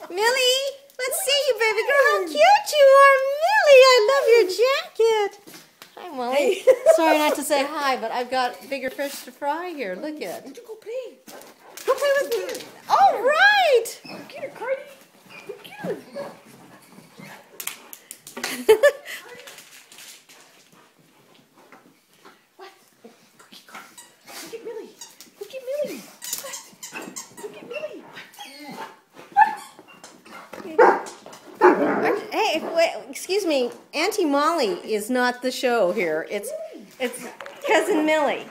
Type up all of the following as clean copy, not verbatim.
Millie, let's see you, baby girl. How cute you are, Millie. I love your jacket. Hi, Molly. Sorry not to say hi, but I've got bigger fish to fry here. Look at. Would you go play? Go play with me. All right. Get her, Cardi. Get her. What? Cookie car. Look at Millie. Look at Millie. What? Look at Millie. Hey, wait, excuse me. Auntie Molly is not the show here. It's Cousin Millie.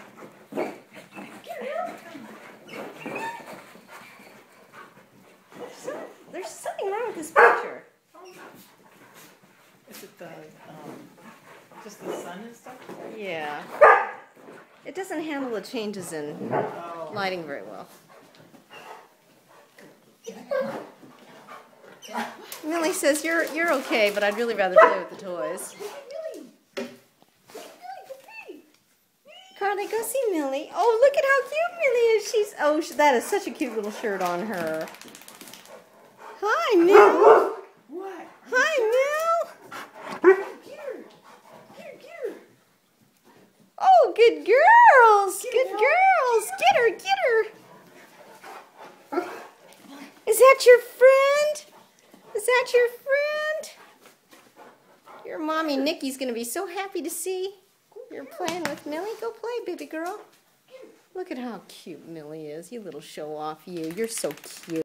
There's something wrong with this picture. Is it the, just the sun and stuff? Yeah. It doesn't handle the changes in lighting very well. Millie says you're okay, but I'd really rather play with the toys. Carly, go see Millie. Oh, look at how cute Millie is. That is such a cute little shirt on her. Hi, Mill. What? Hi, Mill. Get her. Get her. Oh, good girls. Good girls. Get her. Is that your friend? Is that your friend? Your mommy Nikki's going to be so happy to see you're playing with Millie. Go play, baby girl. Look at how cute Millie is. You little show off you. You're so cute.